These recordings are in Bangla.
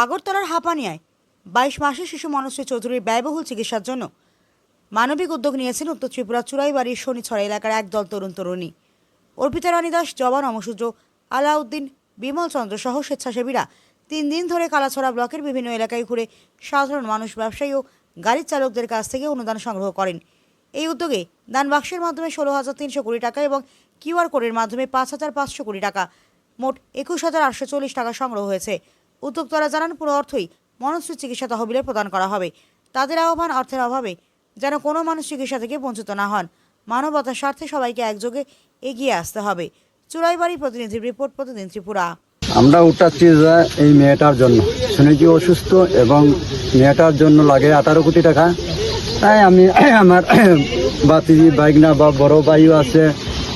আগরতলার হাপানিয়ায় 22 মাসের শিশু মনশ্রী চৌধুরীর ব্যয়বহুল চিকিৎসার জন্য মানবিক উদ্যোগ নিয়েছেন উত্তর ত্রিপুরা চুরাইবাড়ির শনিছড়া এলাকার একদল তরুণ তরুণী। অর্পিতা রানী দাস, জবান অমসূদ্র, আলাউদ্দিন, বিমল চন্দ্র সহ স্বেচ্ছাসেবীরা 3 দিন ধরে কালাছড়া ব্লকের বিভিন্ন এলাকায় ঘুরে সাধারণ মানুষ, ব্যবসায়ী ও গাড়ির চালকদের কাছ থেকে অনুদান সংগ্রহ করেন। এই উদ্যোগে দান বাক্সের মাধ্যমে 16,300 কোটি টাকা এবং কিউআর কোডের মাধ্যমে 5,500 কোটি টাকা, মোট 21,840 টাকা সংগ্রহ হয়েছে। উদ্যোক্তারা জানান, পুরো অর্থই মনশ্রী চিকিৎসা তহবিলে প্রদান করা হবে। তাদের আহ্বান, অর্থের অভাবে যেন কোনো মানুষ চিকিৎসা থেকে বঞ্চিত না হন। মানবতার স্বার্থে সবাইকে একযোগে এগিয়ে আসতে হবে। চুরাইবাড়ি প্রতিনিধির রিপোর্ট, প্রতিদিন ত্রিপুরা। আমরা উঠাচ্ছি যে এই মেয়েটার জন্য, শুনেছি অসুস্থ এবং মেয়েটার জন্য লাগে 18 কোটি টাকা। তাই আমি আমার বাতিজি বাইকনা বা বড় ভাইও আছে,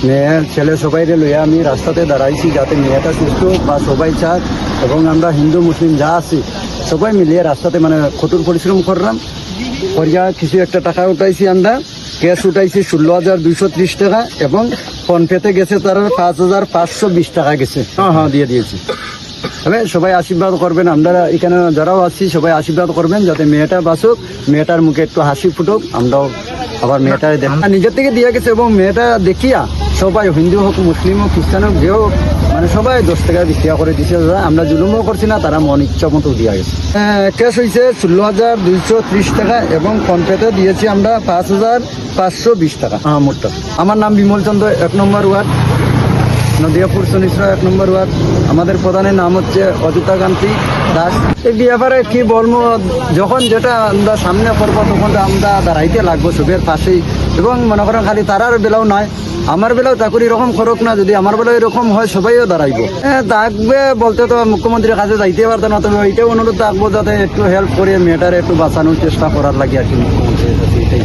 মেয়ের ছেলে সবাইকে লইয়া আমি রাস্তাতে দাঁড়াইছি যাতে মেয়েটা সুস্থ বা সবাই চাক, এবং আমরা হিন্দু মুসলিম যা আছি সবাই মিলিয়ে রাস্তাতে মানে কঠোর পরিশ্রম করলাম করিয়া কিছু একটা টাকা উঠাইছি। আমরা ক্যাশ উঠাইছি 16,230 টাকা এবং ফোনপেতে গেছে তার 5,520 টাকা গেছে। হ্যাঁ দিয়ে দিয়েছি। তবে সবাই আশীর্বাদ করবেন, আমরা এখানে যারাও আছি সবাই আশীর্বাদ করবেন যাতে মেয়েটা বাঁচুক, মেয়েটার মুখে একটু হাসি ফুটুক। আমরাও আবার মেয়েটা নিজের থেকে দিয়ে গেছে এবং মেয়েটা দেখিয়া সবাই হিন্দু হোক, মুসলিম হোক, খ্রিস্টান হোক, যে হোক মানে সবাই 10 টাকা 20 টাকা করে দিচ্ছে। আমরা জুলুমও করছি না, তারা মন ইচ্ছা মতো দিয়া গেছে। ক্যাশ হয়েছে 16,230 টাকা এবং ফোনপেতে দিয়েছি আমরা 5,520 টাকা। মোট আমার নাম বিমল চন্দ্র, 1 নম্বর ওয়ার্ড, নদিয়াপুর শনিছড়া 1 নম্বর ওয়ার্ড। আমাদের প্রধানের নাম হচ্ছে অজিতা কান্তি দাস। এই ব্যাপারে কি বলবো, যখন যেটা আমরা সামনে করবো তখন আমরা দাঁড়াইতে লাগবো সবের পাশেই। এবং মনে করেন খালি তারার বেলাও নয়, আমার বেলাও চাকরি এরকম করুক না, যদি আমার বেলাও এরকম হয় সবাইও দাঁড়াইবো। থাকবে বলতে তো মুখ্যমন্ত্রীর কাছে যাইতে পারতেন না, তবে ওইটাই অনুরোধ থাকবো যাতে একটু হেল্প করে মেয়েটার একটু বাঁচানোর চেষ্টা করার লাগে আর কি মুখ্যমন্ত্রীর কাছে, এটাই।